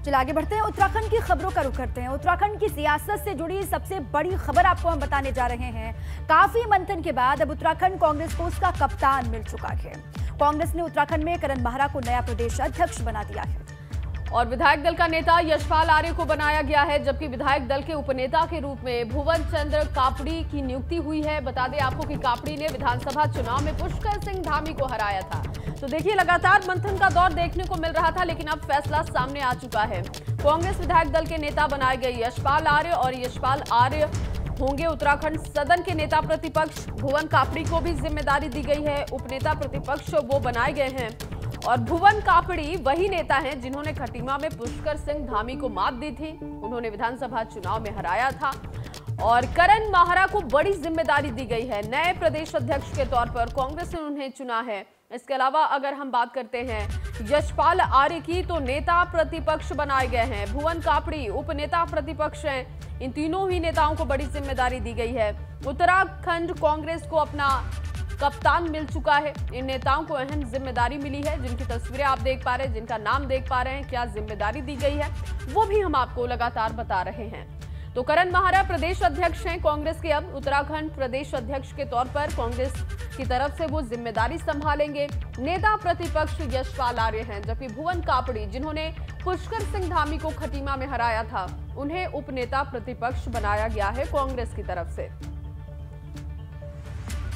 चलिए आगे बढ़ते हैं, उत्तराखंड की खबरों का रुख करते हैं। उत्तराखंड की सियासत से जुड़ी सबसे बड़ी खबर आपको हम बताने जा रहे हैं। काफी मंथन के बाद अब उत्तराखंड कांग्रेस को उसका कप्तान मिल चुका है। कांग्रेस ने उत्तराखंड में करण माहरा को नया प्रदेश अध्यक्ष बना दिया है और विधायक दल का नेता यशपाल आर्य को बनाया गया है, जबकि विधायक दल के उपनेता के रूप में भुवन चंद्र कापड़ी की नियुक्ति हुई है। बता दें आपको कि कापड़ी ने विधानसभा चुनाव में पुष्कर सिंह धामी को हराया था। तो देखिए, लगातार मंथन का दौर देखने को मिल रहा था, लेकिन अब फैसला सामने आ चुका है। कांग्रेस विधायक दल के नेता बनाए गए यशपाल आर्य और यशपाल आर्य होंगे उत्तराखंड सदन के नेता प्रतिपक्ष। भुवन कापड़ी को भी जिम्मेदारी दी गई है, उपनेता प्रतिपक्ष वो बनाए गए हैं। और भुवन कापड़ी वही नेता हैं जिन्होंने खटीमा में पुष्कर सिंह धामी को मात दी थी। उन्होंने विधानसभा चुनाव में हराया था और करण माहरा को बड़ी जिम्मेदारी दी गई है। नए प्रदेश अध्यक्ष के तौर पर कांग्रेस ने उन्हें चुना है। इसके अलावा अगर हम बात करते हैं यशपाल आर्य की, तो नेता प्रतिपक्ष बनाए गए हैं। भुवन कापड़ी उपनेता प्रतिपक्ष हैं। इन तीनों ही नेताओं को बड़ी जिम्मेदारी दी गई है। उत्तराखंड कांग्रेस को अपना कप्तान मिल चुका है। इन नेताओं को अहम जिम्मेदारी मिली है, जिनकी तस्वीरें आप देख पा रहे हैं, जिनका नाम देख पा रहे हैं, क्या जिम्मेदारी दी गई है वो भी हम आपको लगातार बता रहे हैं। तो करण माहरा प्रदेश अध्यक्ष हैं कांग्रेस के। अब उत्तराखंड प्रदेश अध्यक्ष के तौर पर कांग्रेस की तरफ से वो जिम्मेदारी संभालेंगे। नेता प्रतिपक्ष यशपाल आर्य हैं, जबकि भुवन कापड़ी जिन्होंने पुष्कर सिंह धामी को खटीमा में हराया था, उन्हें उपनेता प्रतिपक्ष बनाया गया है कांग्रेस की तरफ से।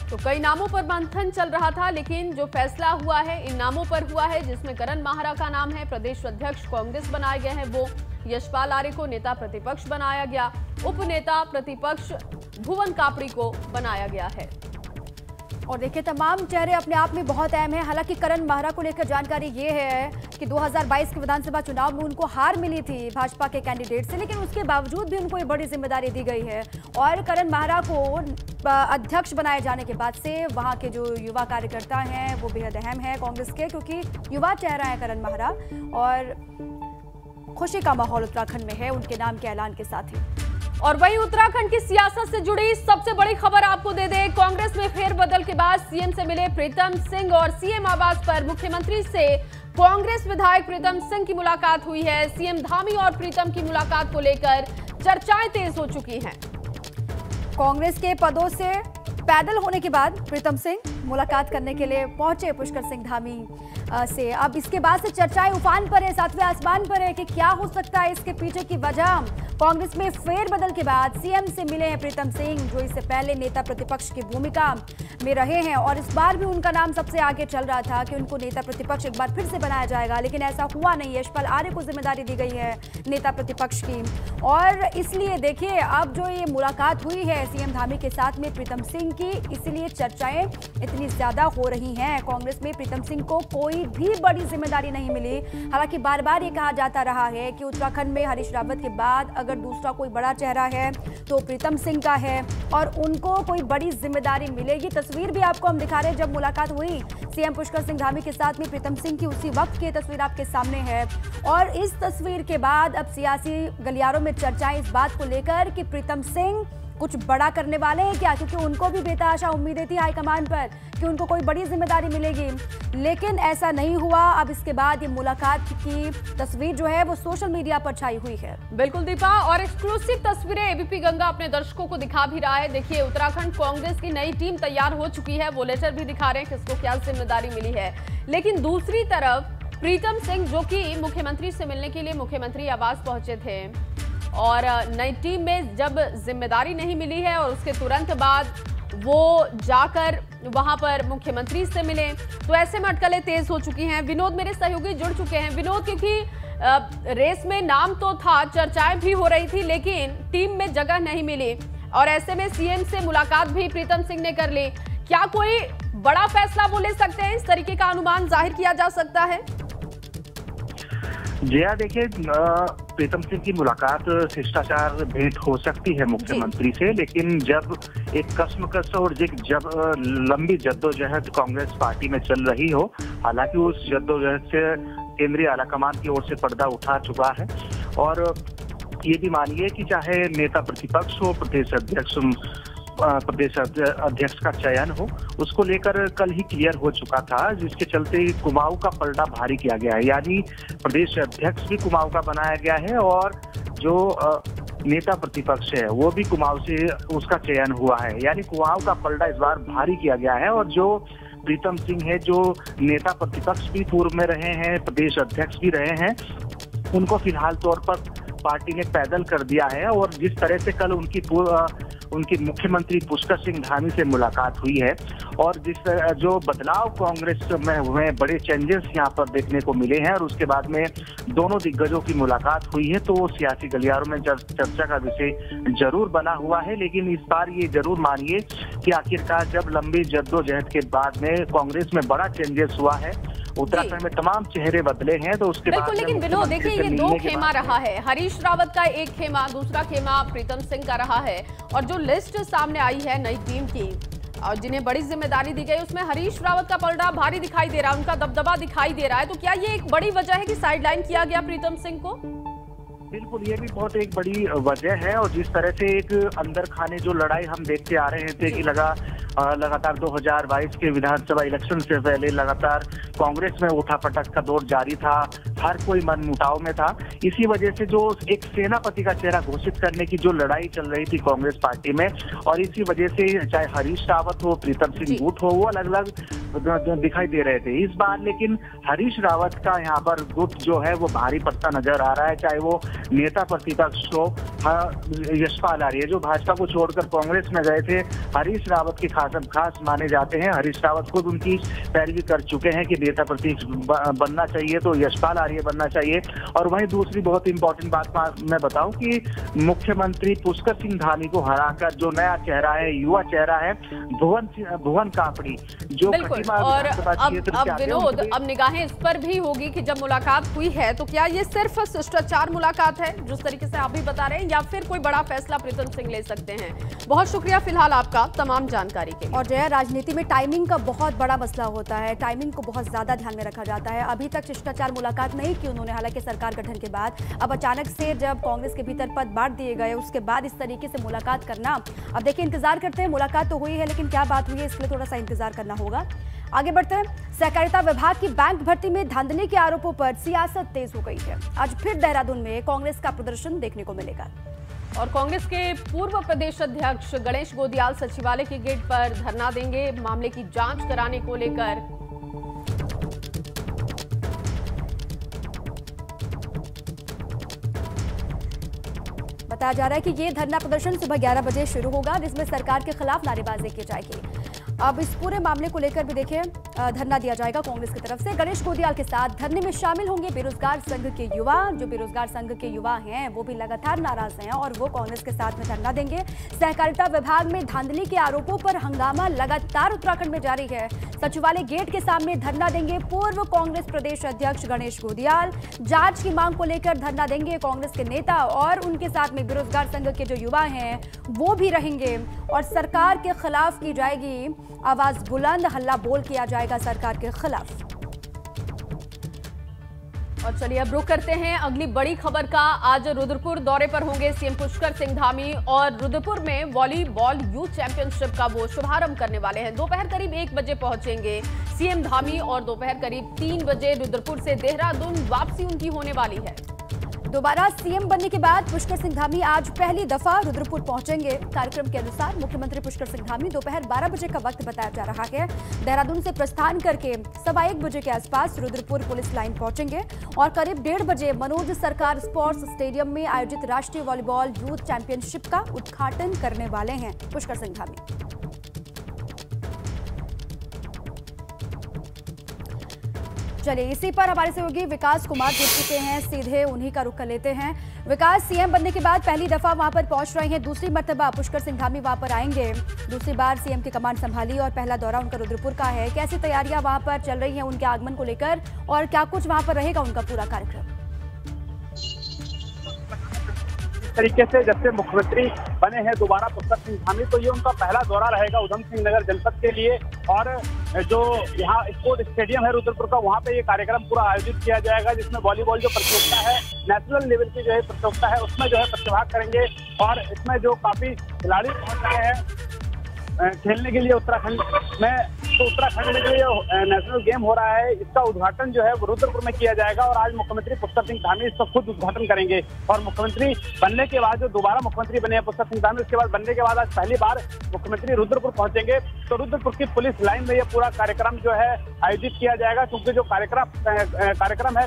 तो कई नामों पर मंथन चल रहा था, लेकिन जो फैसला हुआ है इन नामों पर हुआ है, जिसमें करण माहरा का नाम है। प्रदेश अध्यक्ष कांग्रेस बनाए गए हैं वो। यशपाल आर्य को नेता प्रतिपक्ष बनाया गया। उपनेता प्रतिपक्ष भुवन कापड़ी को बनाया गया है। और देखिए, तमाम चेहरे अपने आप में बहुत अहम है। हालांकि करण माहरा को लेकर जानकारी ये है कि 2022 के विधानसभा चुनाव में उनको हार मिली थी भाजपा के कैंडिडेट से, लेकिन उसके बावजूद भी उनको ये बड़ी जिम्मेदारी दी गई है। और करण माहरा को अध्यक्ष बनाए जाने के बाद से वहां के जो युवा कार्यकर्ता हैं वो बेहद अहम है कांग्रेस के, क्योंकि युवा चेहरा है करण माहरा। और खुशी का माहौल उत्तराखंड में है उनके नाम के ऐलान के साथ ही। और वही उत्तराखंड की सियासत से जुड़ी सबसे बड़ी खबर आपको दे दें। कांग्रेस में फेरबदल के बाद सीएम से मिले प्रीतम सिंह और सीएम आवास पर मुख्यमंत्री से कांग्रेस विधायक प्रीतम सिंह की मुलाकात हुई है। सीएम धामी और प्रीतम की मुलाकात को लेकर चर्चाएं तेज हो चुकी हैं। कांग्रेस के पदों से पैदल होने के बाद प्रीतम सिंह मुलाकात करने के लिए पहुंचे पुष्कर सिंह धामी से। अब इसके बाद से चर्चाएं उफान पर है, सातवें आसमान पर है कि क्या हो सकता है इसके पीछे की वजह। कांग्रेस में फेरबदल के बाद सीएम से मिले हैं प्रीतम सिंह, जो इससे पहले नेता प्रतिपक्ष की भूमिका में रहे हैं। और इस बार भी उनका नाम सबसे आगे चल रहा था कि उनको नेता प्रतिपक्ष एक बार फिर से बनाया जाएगा, लेकिन ऐसा हुआ नहीं। यशपाल आर्य को जिम्मेदारी दी गई है नेता प्रतिपक्ष की। और इसलिए देखिए, अब जो ये मुलाकात हुई है सीएम धामी के साथ में प्रीतम सिंह की, इसीलिए चर्चाएं इतनी ज्यादा हो रही हैं। कांग्रेस में प्रीतम सिंह को कोई भी बड़ी जिम्मेदारी नहीं मिली। हालांकि बार बार ये कहा जाता रहा है कि उत्तराखंड में हरीश रावत के बाद अगर दूसरा कोई बड़ा चेहरा है तो प्रीतम सिंह का है और उनको कोई बड़ी जिम्मेदारी मिलेगी। तस्वीर भी आपको हम दिखा रहे हैं, जब मुलाकात हुई सीएम पुष्कर सिंह धामी के साथ में प्रीतम सिंह की, उसी वक्त की तस्वीर आपके सामने है। और इस तस्वीर के बाद अब सियासी गलियारों में चर्चाएं इस बात को लेकर कि प्रीतम सिंह कुछ बड़ा करने वाले हैं क्या, क्योंकि उनको भी बेतहाशा उम्मीदें थी हाईकमान पर कि उनको कोई बड़ी जिम्मेदारी मिलेगी, लेकिन ऐसा नहीं हुआ। अब इसके बाद ये मुलाकात की तस्वीर जो है वो सोशल मीडिया पर छाई हुई है। बिल्कुल दीपा, और एक्सक्लूसिव तस्वीरें एबीपी गंगा अपने दर्शकों को दिखा भी रहा है। देखिए, उत्तराखंड कांग्रेस की नई टीम तैयार हो चुकी है। वो लेटर भी दिखा रहे हैं किसको क्या जिम्मेदारी मिली है। लेकिन दूसरी तरफ प्रीतम सिंह, जो कि मुख्यमंत्री से मिलने के लिए मुख्यमंत्री आवास पहुंचे थे, और नई टीम में जब जिम्मेदारी नहीं मिली है और उसके तुरंत बाद वो जाकर वहां पर मुख्यमंत्री से मिले, तो ऐसे में अटकलें तेज हो चुकी हैं। विनोद मेरे सहयोगी जुड़ चुके हैं। विनोद, क्योंकि रेस में नाम तो था, चर्चाएं भी हो रही थी, लेकिन टीम में जगह नहीं मिली और ऐसे में सीएम से मुलाकात भी प्रीतम सिंह ने कर ली। क्या कोई बड़ा फैसला वो ले सकते हैं? इस तरीके का अनुमान जाहिर किया जा सकता है? जया, देखिए, प्रीतम सिंह की मुलाकात शिष्टाचार भेंट हो सकती है मुख्यमंत्री से, लेकिन जब एक कश्मकश और जब लंबी जद्दोजहद कांग्रेस पार्टी में चल रही हो, हालांकि उस जद्दोजहद से केंद्रीय आलाकमान की ओर से पर्दा उठा चुका है। और ये भी मानिए कि चाहे नेता प्रतिपक्ष हो, प्रदेश अध्यक्ष प्रदेश अध्यक्ष का चयन हो, उसको लेकर कल ही क्लियर हो चुका था, जिसके चलते कुमाऊं का पलड़ा भारी किया गया है। यानी प्रदेश अध्यक्ष भी कुमाऊं का बनाया गया है और जो नेता प्रतिपक्ष है वो भी कुमाऊं से उसका चयन हुआ है। यानी कुमाऊं का पलड़ा इस बार भारी किया गया है और जो प्रीतम सिंह है, जो नेता प्रतिपक्ष भी पूर्व में रहे हैं, प्रदेश अध्यक्ष भी रहे हैं, उनको फिलहाल तौर पर पार्टी ने पैदल कर दिया है। और जिस तरह से कल उनकी मुख्यमंत्री पुष्कर सिंह धामी से मुलाकात हुई है और जो बदलाव कांग्रेस में हुए, बड़े चेंजेस यहाँ पर देखने को मिले हैं और उसके बाद में दोनों दिग्गजों की मुलाकात हुई है, तो सियासी गलियारों में चर्चा का विषय जरूर बना हुआ है। लेकिन इस बार ये जरूर मानिए कि आखिरकार जब लंबी जद्दोजहद के बाद में कांग्रेस में बड़ा चेंजेस हुआ है, उत्तराखंड में तमाम चेहरे बदले हैं, तो उसके बाद लेकिन विनोद देखिए, ये दो खेमा रहा है। हरीश रावत का एक खेमा, दूसरा खेमा प्रीतम सिंह का रहा है। और जो लिस्ट सामने आई है नई टीम की और जिन्हें बड़ी जिम्मेदारी दी गई, उसमें हरीश रावत का पलड़ा भारी दिखाई दे रहा है, उनका दबदबा दिखाई दे रहा है। तो क्या ये एक बड़ी वजह है कि साइडलाइन किया गया प्रीतम सिंह को? बिल्कुल, ये भी बहुत एक बड़ी वजह है। और जिस तरह से एक अंदर खाने जो लड़ाई हम देखते आ रहे थे कि लगातार 2022 के विधानसभा इलेक्शन से पहले लगातार कांग्रेस में उठापटक का दौर जारी था, हर कोई मनमुटाव में था। इसी वजह से जो एक सेनापति का चेहरा घोषित करने की जो लड़ाई चल रही थी कांग्रेस पार्टी में, और इसी वजह से चाहे हरीश रावत हो, प्रीतम सिंह बूथ हो, वो अलग अलग दिखाई दे रहे थे। इस बार लेकिन हरीश रावत का यहाँ पर गुट जो है वो भारी पड़ता नजर आ रहा है, चाहे वो नेता प्रतिपक्ष हो यशपाल आर्य, जो भाजपा को छोड़कर कांग्रेस में गए थे, हरीश रावत के खास माने जाते हैं। हरीश रावत खुद उनकी पैरवी कर चुके हैं कि नेता प्रतिपक्ष बनना चाहिए तो यशपाल आर्य बनना चाहिए। और वहीं दूसरी बहुत इंपॉर्टेंट बात मैं बताऊं कि मुख्यमंत्री पुष्कर सिंह धामी को हराकर जो नया चेहरा है, युवा चेहरा है, भुवन कापड़ी, जो और अब विनोद, अब निगाहें इस पर भी होगी कि जब मुलाकात हुई है तो क्या ये सिर्फ शिष्टाचार मुलाकात है जिस तरीके से आप भी बता रहे हैं, या फिर कोई बड़ा फैसला प्रीतम सिंह ले सकते हैं? बहुत शुक्रिया फिलहाल आपका तमाम जानकारी के लिए। और जया, राजनीति में टाइमिंग का बहुत बड़ा मसला होता है, टाइमिंग को बहुत ज्यादा ध्यान में रखा जाता है। अभी तक शिष्टाचार मुलाकात नहीं की उन्होंने, हालांकि सरकार गठन के बाद अब अचानक से जब कांग्रेस के भीतर पद बांट दिए गए, उसके बाद इस तरीके से मुलाकात करना, अब देखिए इंतजार करते हैं। मुलाकात तो हुई है लेकिन क्या बात हुई है इसलिए थोड़ा सा इंतजार करना होगा। आगे बढ़ते हैं। सहकारिता विभाग की बैंक भर्ती में धांधली के आरोपों पर सियासत तेज हो गई है। आज फिर देहरादून में कांग्रेस का प्रदर्शन देखने को मिलेगा और कांग्रेस के पूर्व प्रदेश अध्यक्ष गणेश गोदियाल सचिवालय के गेट पर धरना देंगे मामले की जांच कराने को लेकर। बताया जा रहा है कि ये धरना प्रदर्शन सुबह 11 बजे शुरू होगा, जिसमें सरकार के खिलाफ नारेबाजी की जाएगी। अब इस पूरे मामले को लेकर भी देखिए धरना दिया जाएगा कांग्रेस की तरफ से। गणेश गोदियाल के साथ धरने में शामिल होंगे बेरोजगार संघ के युवा। जो बेरोजगार संघ के युवा हैं वो भी लगातार नाराज हैं और वो कांग्रेस के साथ में धरना देंगे। सहकारिता विभाग में धांधली के आरोपों पर हंगामा लगातार उत्तराखंड में जारी है। सचिवालय गेट के सामने धरना देंगे पूर्व कांग्रेस प्रदेश अध्यक्ष गणेश गोदियाल। जांच की मांग को लेकर धरना देंगे कांग्रेस के नेता और उनके साथ में बेरोजगार संघ के जो युवा हैं वो भी रहेंगे और सरकार के खिलाफ की जाएगी आवाज बुलंद, हल्ला बोल किया जाएगा सरकार के खिलाफ। और चलिए अब रुक करते हैं अगली बड़ी खबर का। आज रुद्रपुर दौरे पर होंगे सीएम पुष्कर सिंह धामी और रुद्रपुर में वॉलीबॉल यूथ चैंपियनशिप का वो शुभारंभ करने वाले हैं। दोपहर करीब 1 बजे पहुंचेंगे सीएम धामी और दोपहर करीब 3 बजे रुद्रपुर से देहरादून वापसी उनकी होने वाली है। दोबारा सीएम बनने के बाद पुष्कर सिंह धामी आज पहली दफा रुद्रपुर पहुंचेंगे। कार्यक्रम के अनुसार मुख्यमंत्री पुष्कर सिंह धामी दोपहर 12 बजे का वक्त बताया जा रहा है। देहरादून से प्रस्थान करके 1:15 बजे के आसपास रुद्रपुर पुलिस लाइन पहुंचेंगे और करीब 1:30 बजे मनोज सरकार स्पोर्ट्स स्टेडियम में आयोजित राष्ट्रीय वॉलीबॉल यूथ चैंपियनशिप का उद्घाटन करने वाले हैं पुष्कर सिंह धामी। चलिए इसी पर हमारे सहयोगी विकास कुमार जुड़ चुके हैं, सीधे उन्हीं का रुख कर लेते हैं। विकास, सीएम बनने के बाद पहली दफा वहां पर पहुंच रहे हैं, दूसरी मर्तबा पुष्कर सिंह धामी वहां पर आएंगे, दूसरी बार सीएम की कमान संभाली और पहला दौरा उनका रुद्रपुर का है। कैसी तैयारियां वहां पर चल रही हैं उनके आगमन को लेकर और क्या कुछ वहां पर रहेगा उनका पूरा कार्यक्रम? तरीके से जब से मुख्यमंत्री बने हैं दोबारा पुष्कर सिंह धामी, तो ये उनका पहला दौरा रहेगा उधम सिंह नगर जनपद के लिए। और जो यहाँ स्पोर्ट स्टेडियम है रुद्रपुर का, वहाँ पे ये कार्यक्रम पूरा आयोजित किया जाएगा, जिसमें वॉलीबॉल जो प्रतियोगिता है, नेशनल लेवल की जो है प्रतियोगिता है, उसमें जो है प्रतिभाग करेंगे। और इसमें जो काफी खिलाड़ी पहुंच रहे हैं खेलने के लिए उत्तराखंड में, तो उत्तराखंड में जो ये नेशनल गेम हो रहा है इसका उद्घाटन जो है रुद्रपुर में किया जाएगा और आज मुख्यमंत्री पुष्कर सिंह धामी इसका खुद उद्घाटन करेंगे। और मुख्यमंत्री बनने के बाद जो दोबारा मुख्यमंत्री बने हैं पुष्कर सिंह धामी, उसके बाद बनने के बाद आज पहली बार मुख्यमंत्री रुद्रपुर पहुंचेंगे। तो रुद्रपुर की पुलिस लाइन में ये पूरा कार्यक्रम जो है आयोजित किया जाएगा, क्योंकि जो कार्यक्रम है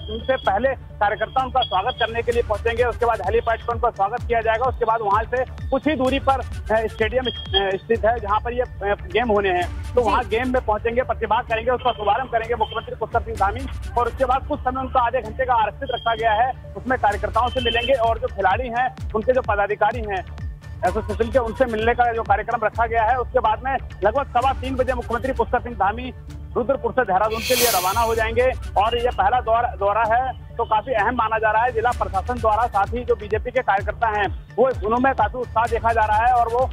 उनसे पहले कार्यकर्ता उनका स्वागत करने के लिए पहुंचेंगे। उसके बाद हेलीपैड पर उनका स्वागत किया जाएगा। उसके बाद वहां से कुछ ही दूरी पर स्टेडियम स्थित है जहां पर ये गेम होने हैं, तो वहां गेम में पहुंचेंगे, प्रतिभाग करेंगे, उसका शुभारंभ करेंगे मुख्यमंत्री पुष्कर सिंह धामी। और उसके बाद कुछ समय उनका आधे घंटे का आरक्षित रखा गया है, उसमें कार्यकर्ताओं से मिलेंगे और जो खिलाड़ी हैं उनके जो पदाधिकारी हैं एसोसिएशन के, उनसे मिलने का जो कार्यक्रम रखा गया है। उसके बाद में लगभग 3:15 बजे मुख्यमंत्री पुष्कर सिंह धामी रुद्रपुर से देहरादून के लिए रवाना हो जाएंगे। और ये पहला दौरा है तो काफी अहम माना जा रहा है जिला प्रशासन द्वारा। साथ ही जो बीजेपी के कार्यकर्ता हैं वो उनमें काफी उत्साह देखा जा रहा है और वो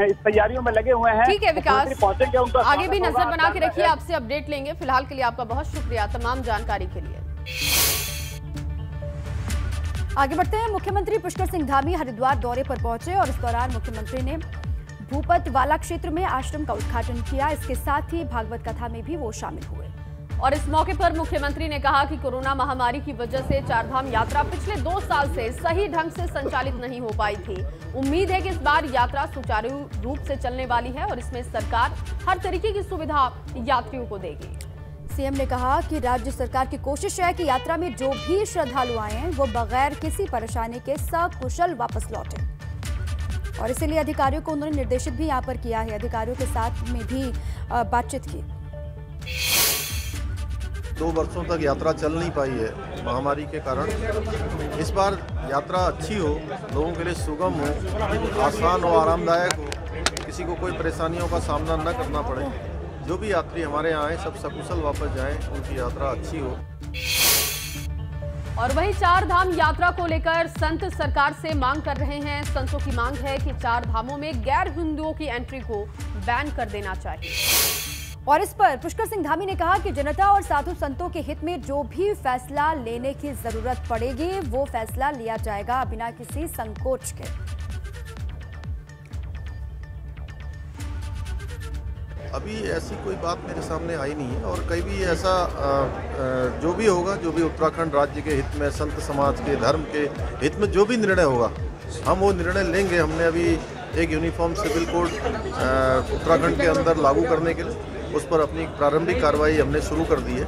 इस तैयारियों में लगे हुए हैं। ठीक है विकास, पहुंचेंगे, उनका आगे भी नजर बना के रखिए, आपसे अपडेट लेंगे। फिलहाल के लिए आपका बहुत शुक्रिया तमाम जानकारी के लिए। आगे बढ़ते हैं। मुख्यमंत्री पुष्कर सिंह धामी हरिद्वार दौरे पर पहुंचे और इस दौरान मुख्यमंत्री ने भूपतवाला क्षेत्र में आश्रम का उद्घाटन किया। इसके साथ ही भागवत कथा में भी वो शामिल हुए। और इस मौके पर मुख्यमंत्री ने कहा कि कोरोना महामारी की वजह से चारधाम यात्रा पिछले 2 साल से सही ढंग से संचालित नहीं हो पाई थी। उम्मीद है कि इस बार यात्रा सुचारू रूप से चलने वाली है और इसमें सरकार हर तरीके की सुविधा यात्रियों को देगी। सीएम ने कहा कि राज्य सरकार की कोशिश है कि यात्रा में जो भी श्रद्धालु आए हैं वो बगैर किसी परेशानी के सकुशल वापस लौटे और इसीलिए अधिकारियों को उन्होंने निर्देशित भी यहाँ पर किया है। अधिकारियों के साथ में भी बातचीत की। 2 वर्षों तक यात्रा चल नहीं पाई है महामारी के कारण। इस बार यात्रा अच्छी हो, लोगों के लिए सुगम हो, आसान और आरामदायक हो, किसी को कोई परेशानियों का सामना न करना पड़े। जो भी यात्री हमारे यहाँ आए सब सकुशल वापस जाएं, उनकी यात्रा अच्छी हो। और वहीं 4 धाम यात्रा को लेकर संत सरकार से मांग कर रहे हैं। संतों की मांग है कि 4 धामों में गैर हिंदुओं की एंट्री को बैन कर देना चाहिए। और इस पर पुष्कर सिंह धामी ने कहा कि जनता और साधु संतों के हित में जो भी फैसला लेने की जरूरत पड़ेगी वो फैसला लिया जाएगा बिना किसी संकोच के। अभी ऐसी कोई बात मेरे सामने आई नहीं है और कहीं भी ऐसा जो भी होगा, जो भी उत्तराखंड राज्य के हित में, संत समाज के, धर्म के हित में जो भी निर्णय होगा हम वो निर्णय लेंगे। हमने अभी एक यूनिफॉर्म सिविल कोड उत्तराखंड के अंदर लागू करने के लिए उस पर अपनी प्रारंभिक कार्रवाई हमने शुरू कर दी है।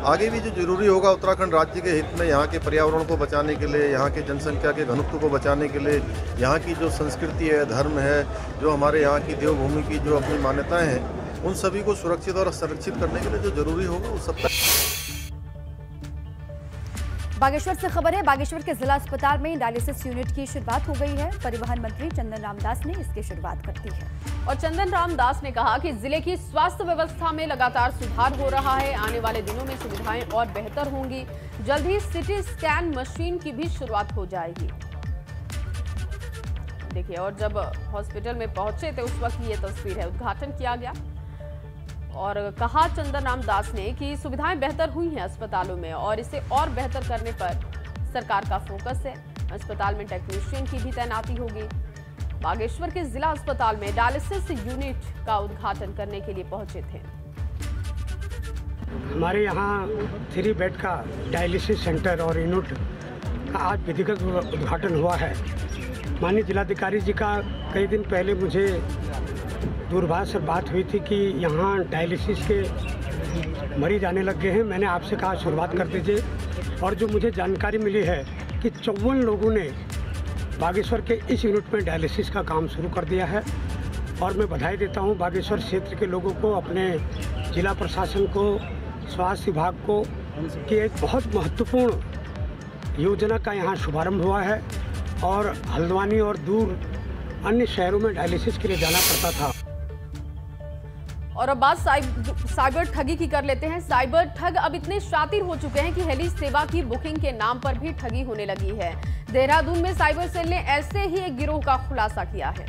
आगे भी जो जरूरी होगा उत्तराखंड राज्य के हित में, यहाँ के पर्यावरण को बचाने के लिए, यहाँ के जनसंख्या के घनत्व को बचाने के लिए, यहाँ की जो संस्कृति है, धर्म है, जो हमारे यहाँ की देवभूमि की जो अपनी मान्यताएं हैं, उन सभी को सुरक्षित और संरक्षित करने के लिए जो जरूरी होगा वो सब। बागेश्वर से खबर है। बागेश्वर के जिला अस्पताल में डायलिसिस यूनिट की शुरुआत हो गई है। परिवहन मंत्री चंदन रामदास ने इसकी शुरुआत कर दी है। और चंदन रामदास ने कहा कि जिले की स्वास्थ्य व्यवस्था में लगातार सुधार हो रहा है। आने वाले दिनों में सुविधाएं और बेहतर होंगी। जल्द ही सिटी स्कैन मशीन की भी शुरुआत हो जाएगी। देखिए, और जब हॉस्पिटल में पहुंचे थे उस वक्त ये तस्वीर है, उद्घाटन किया गया और कहा चंदन रामदास ने कि सुविधाएं बेहतर हुई हैं अस्पतालों में और इसे और बेहतर करने पर सरकार का फोकस है। अस्पताल में टेक्नीशियन की भी तैनाती होगी। बागेश्वर के जिला अस्पताल में डायलिसिस यूनिट का उद्घाटन करने के लिए पहुंचे थे। हमारे यहाँ 3 बेड का डायलिसिस सेंटर और यूनिट का आज विधिवत उद्घाटन हुआ है। माननीय जिलाधिकारी जी का कई दिन पहले मुझे दूरभाष से बात हुई थी कि यहाँ डायलिसिस के मरीज आने लग गए हैं। मैंने आपसे कहा शुरुआत कर दीजिए और जो मुझे जानकारी मिली है कि 54 लोगों ने बागेश्वर के इस यूनिट में डायलिसिस का काम शुरू कर दिया है और मैं बधाई देता हूँ बागेश्वर क्षेत्र के लोगों को, अपने जिला प्रशासन को, स्वास्थ्य विभाग को कि एक बहुत महत्वपूर्ण योजना का यहाँ शुभारंभ हुआ है और हल्द्वानी और दूर अन्य शहरों में डायलिसिस के लिए जाना पड़ता था। और अब बात साइबर ठगी की कर लेते हैं। साइबर ठग अब इतने शातिर हो चुके हैं कि हेली सेवा की बुकिंग के नाम पर भी ठगी होने लगी है। देहरादून में साइबर सेल ने ऐसे ही एक गिरोह का खुलासा किया है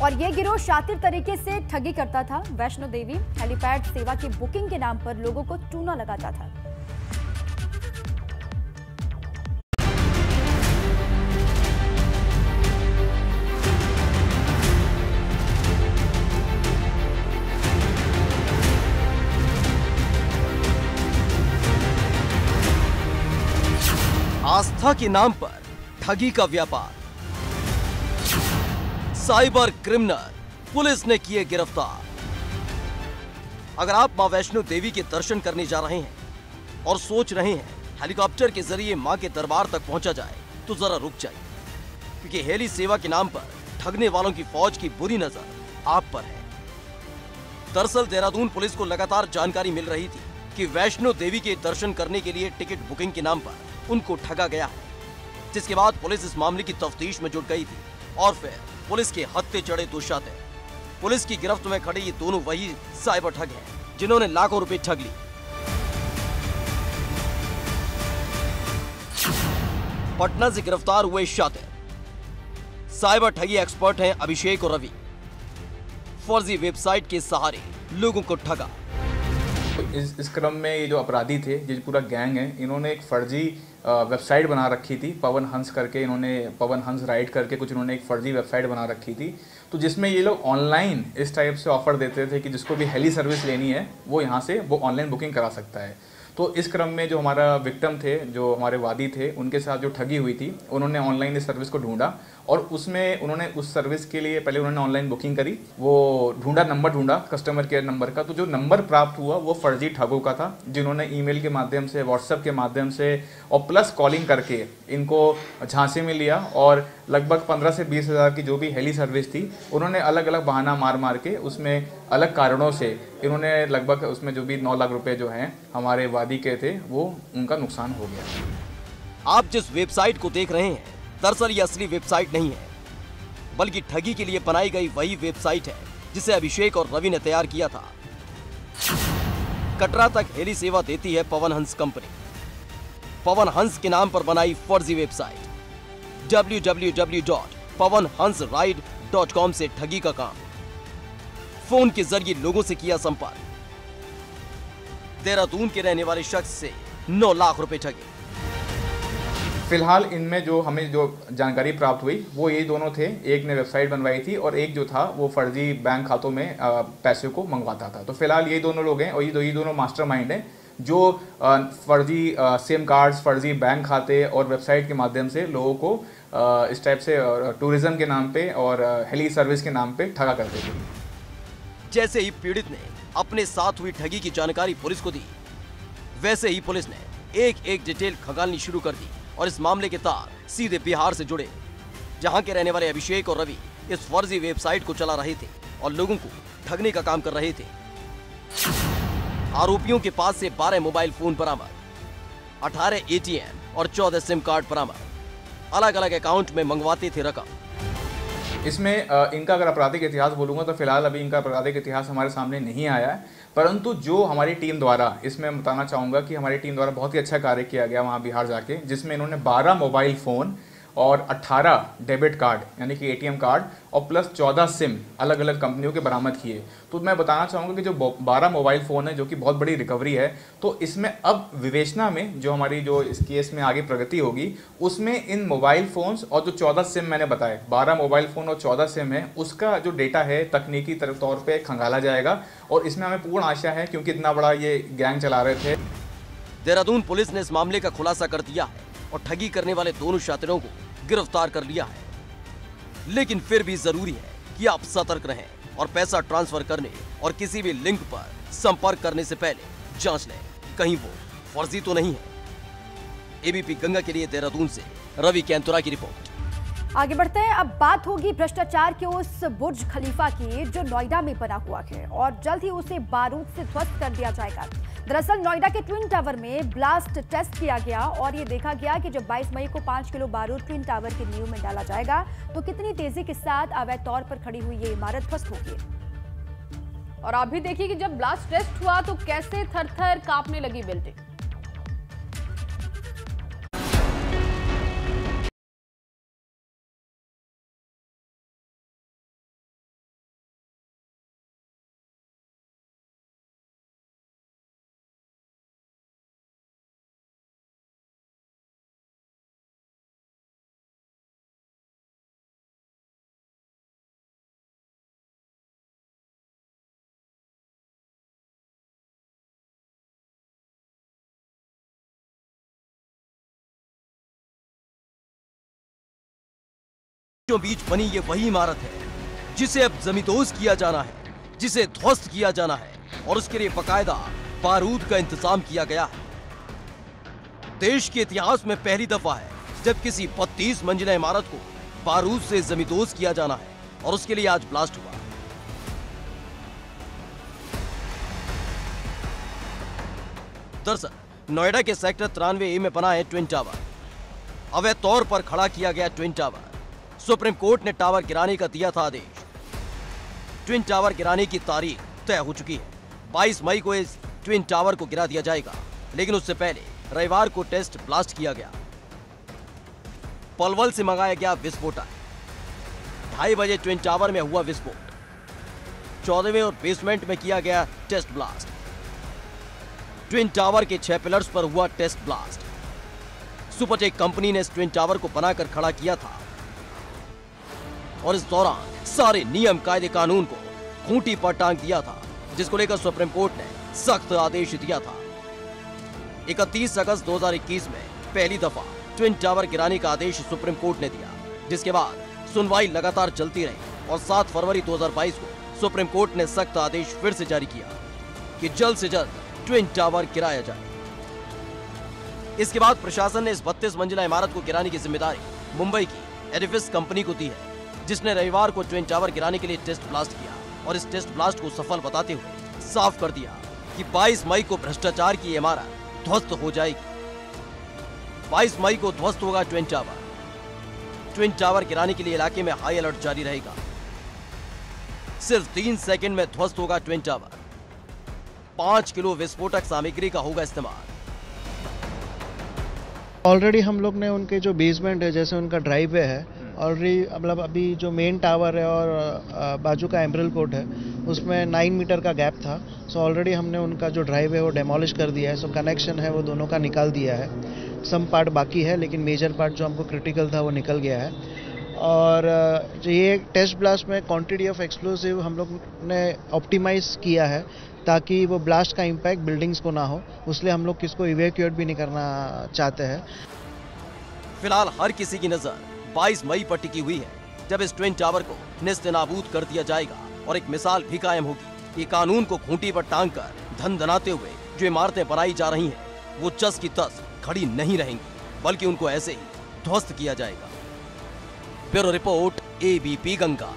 और ये गिरोह शातिर तरीके से ठगी करता था। वैष्णो देवी हेलीपैड सेवा की बुकिंग के नाम पर लोगों को चूना लगाता था। सुविधा के नाम पर ठगी का व्यापार। साइबर क्रिमिनल पुलिस ने किए गिरफ्तार। अगर आप मां वैष्णो देवी के दर्शन करने जा रहे हैं और सोच रहे हैं हेलीकॉप्टर के जरिए मां के दरबार तक पहुंचा जाए, तो जरा रुक जाइए, क्योंकि हेली सेवा के नाम पर ठगने वालों की फौज की बुरी नजर आप पर है। दरअसल देहरादून पुलिस को लगातार जानकारी मिल रही थी कि वैष्णो देवी के दर्शन करने के लिए टिकट बुकिंग के नाम पर उनको ठगा गया है, जिसके बाद पुलिस इस मामले की तफ्तीश में जुट गई थी और फिर पुलिस के हत्थे चढ़े दो शातिर। पुलिस की गिरफ्त में खड़े ये दोनों वही साइबर ठग हैं जिन्होंने लाखों रुपए ठग ली। पटना से गिरफ्तार हुए शातिर साइबर ठगी एक्सपर्ट हैं अभिषेक और रवि। फर्जी वेबसाइट के सहारे लोगों को ठगा। इस क्रम में ये जो अपराधी थे, ये पूरा गैंग है, इन्होंने एक फर्जी वेबसाइट बना रखी थी, पवन हंस करके, इन्होंने पवन हंस राइड करके कुछ इन्होंने एक फर्जी वेबसाइट बना रखी थी। तो जिसमें ये लोग ऑनलाइन इस टाइप से ऑफर देते थे कि जिसको भी हेली सर्विस लेनी है वो यहाँ से वो ऑनलाइन बुकिंग करा सकता है। तो इस क्रम में जो हमारा विक्टिम थे, जो हमारे वादी थे, उनके साथ जो ठगी हुई थी, उन्होंने ऑनलाइन इस सर्विस को ढूंढा और उसमें उन्होंने उस सर्विस के लिए पहले उन्होंने ऑनलाइन बुकिंग करी, वो नंबर ढूंढा कस्टमर केयर नंबर का। तो जो नंबर प्राप्त हुआ वो फर्जी ठगों का था, जिन्होंने ईमेल के माध्यम से, व्हाट्सएप के माध्यम से और प्लस कॉलिंग करके इनको झांसे में लिया और लगभग 15 से 20 हज़ार की जो भी हेली सर्विस थी, उन्होंने अलग अलग बहाना मार के उसमें अलग कारणों से इन्होंने लगभग उसमें जो भी 9 लाख रुपए जो हैं हमारे वादी के थे, वो उनका नुकसान हो गया। आप जिस वेबसाइट को देख रहे हैं, दरअसल ये असली वेबसाइट नहीं है, बल्कि ठगी के लिए बनाई गई वही वेबसाइट है जिसे अभिषेक और रवि ने तैयार किया था। कटरा तक हेली सेवा देती है पवन हंस कंपनी। पवन हंस के नाम पर बनाई फर्जी वेबसाइट www.pawanhansride.com से ठगी का काम। फोन के जरिए लोगों से किया संपर्क। देहरादून के रहने वाले शख्स से 9 लाख रुपए ठगे। फिलहाल इनमें जो हमें जो जानकारी प्राप्त हुई वो ये दोनों थे, एक ने वेबसाइट बनवाई थी और एक जो था वो फर्जी बैंक खातों में पैसे को मंगवाता था। तो फिलहाल ये दोनों लोग हैं और ये दोनों मास्टरमाइंड हैं जो फर्जी सिम कार्ड्स, फर्जी बैंक खाते और वेबसाइट के माध्यम से लोगों को इस टाइप से टूरिज्म के नाम पे और हेली सर्विस के नाम पे ठगा करते थे। जैसे ही पीड़ित ने अपने साथ हुई ठगी की जानकारी पुलिस को दी, वैसे ही पुलिस ने एक एक डिटेल खंगालनी शुरू कर दी और इस मामले के तार सीधे बिहार से जुड़े, जहां के रहने वाले अभिषेक और रवि इस फर्जी वेबसाइट को चला रहे थे और लोगों को ठगने का काम कर रहे थे। आरोपियों के पास से 12 मोबाइल फोन बरामद, 18 एटीएम और 14 सिम कार्ड बरामद। अलग अलग अकाउंट में मंगवाते थे रकम। इसमें इनका अगर आपराधिक इतिहास बोलूँगा तो फिलहाल अभी इनका आपराधिक इतिहास हमारे सामने नहीं आया है, परंतु जो हमारी टीम द्वारा, इसमें बताना चाहूँगा कि हमारी टीम द्वारा बहुत ही अच्छा कार्य किया गया वहाँ बिहार जाके, जिसमें इन्होंने 12 मोबाइल फ़ोन और 18 डेबिट कार्ड यानी कि एटीएम कार्ड और प्लस 14 सिम अलग अलग कंपनियों के बरामद किए। तो मैं बताना चाहूँगा कि जो 12 मोबाइल फ़ोन है, जो कि बहुत बड़ी रिकवरी है, तो इसमें अब विवेचना में जो हमारी जो इस केस में आगे प्रगति होगी, उसमें इन मोबाइल फ़ोन्स और जो 14 सिम मैंने बताए, 12 मोबाइल फ़ोन और 14 सिम है, उसका जो डेटा है तकनीकी तौर पर खंगाला जाएगा और इसमें हमें पूर्ण आशा है, क्योंकि इतना बड़ा ये गैंग चला रहे थे। देहरादून पुलिस ने इस मामले का खुलासा कर दिया है और ठगी करने वाले दोनों शातिरों को गिरफ्तार कर लिया है। लेकिन फिर भी जरूरी है कि आप सतर्क रहें और पैसा ट्रांसफर करने और किसी भी लिंक पर संपर्क करने से पहले जांच लें कहीं वो फर्जी तो नहीं है। एबीपी गंगा के लिए देहरादून से रवि कैंतुरा की रिपोर्ट। आगे बढ़ते हैं। अब बात होगी भ्रष्टाचार के उस बुर्ज खलीफा की जो नोएडा में बना हुआ है और जल्द ही उसे बारूद से ध्वस्त कर दिया जाएगा। दरअसल नोएडा के ट्विन टावर में ब्लास्ट टेस्ट किया गया और ये देखा गया कि जब 22 मई को 5 किलो बारूद ट्विन टावर की नींव में डाला जाएगा तो कितनी तेजी के साथ अवैध तौर पर खड़ी हुई ये इमारत ध्वस्त होगी। और आप भी देखिए कि जब ब्लास्ट टेस्ट हुआ तो कैसे थर-थर कांपने लगी बिल्डिंग। बीच बनी ये वही इमारत है जिसे अब जमींदोज किया जाना है, जिसे ध्वस्त किया जाना है और उसके लिए बकायदा बारूद का इंतजाम किया गया है। देश के इतिहास में पहली दफा है जब किसी 32 मंजिला इमारत को बारूद से जमींदोज किया जाना है और उसके लिए आज ब्लास्ट हुआ। दरअसल नोएडा के सेक्टर 93A में बना है ट्विन टावर। अवैध तौर पर खड़ा किया गया ट्विन टावर। सुप्रीम कोर्ट ने टावर गिराने का दिया था आदेश। ट्विन टावर गिराने की तारीख तय हो चुकी है। 22 मई को इस ट्विन टावर को गिरा दिया जाएगा, लेकिन उससे पहले रविवार को टेस्ट ब्लास्ट किया गया। पलवल से मंगाया गया विस्फोटक। 2:30 बजे ट्विन टावर में हुआ विस्फोट। 14वें और बेसमेंट में किया गया टेस्ट ब्लास्ट। ट्विन टावर के 6 पिलर्स पर हुआ टेस्ट ब्लास्ट। सुपरटेक कंपनी ने इस ट्विन टावर को बनाकर खड़ा किया था और इस दौरान सारे नियम कायदे कानून को खूंटी पर टांग दिया था, जिसको लेकर सुप्रीम कोर्ट ने सख्त आदेश दिया था। 31 अगस्त 2021 में पहली दफा ट्विन टावर गिराने का आदेश सुप्रीम कोर्ट ने दिया, जिसके बाद सुनवाई लगातार चलती रही और 7 फरवरी 2022 को सुप्रीम कोर्ट ने सख्त आदेश फिर से जारी किया कि जल्द से जल्द ट्विन टावर गिराया जाए। इसके बाद प्रशासन ने इस 32 मंजिला इमारत को गिराने की जिम्मेदारी मुंबई की एडिफिस कंपनी को दी है, जिसने रविवार को ट्विन टावर गिराने के लिए टेस्ट ब्लास्ट किया और इस टेस्ट ब्लास्ट को सफल बताते हुए साफ कर दिया कि 22 मई को भ्रष्टाचार की इमारत ध्वस्त हो जाएगी। 22 मई को ध्वस्त होगा ट्विन टावर। ट्विन टावर गिराने के लिए इलाके में हाई अलर्ट जारी रहेगा। सिर्फ 3 सेकंड में ध्वस्त होगा ट्विन टावर। 5 किलो विस्फोटक सामग्री का होगा इस्तेमाल। ऑलरेडी हम लोग ने उनके जो बेसमेंट है, जैसे उनका ड्राइववे है, ऑलरेडी मतलब अभी जो मेन टावर है और बाजू का एम्ब्रल कोर्ट है उसमें 9 मीटर का गैप था। सो ऑलरेडी हमने उनका जो ड्राइव है वो डेमोलिश कर दिया है। सो कनेक्शन है वो दोनों का निकाल दिया है। सम पार्ट बाकी है, लेकिन मेजर पार्ट जो हमको क्रिटिकल था वो निकल गया है। और जो ये टेस्ट ब्लास्ट में क्वांटिटी ऑफ एक्सप्लोसिव हम लोग ने ऑप्टिमाइज किया है ताकि वो ब्लास्ट का इम्पैक्ट बिल्डिंग्स को ना हो, इसलिए हम लोग किसको इवैक्यूएट भी नहीं करना चाहते हैं। फिलहाल हर किसी की नजर 22 मई पर टिकी हुई है, जब इस ट्विन टावर को नेस्तनाबूद कर दिया जाएगा और एक मिसाल भी कायम होगी कि कानून को खूंटी पर टांग कर धन धनाते हुए जो इमारतें बनाई जा रही हैं वो चस की तस खड़ी नहीं रहेंगी, बल्कि उनको ऐसे ही ध्वस्त किया जाएगा। Bureau report, ABP Ganga.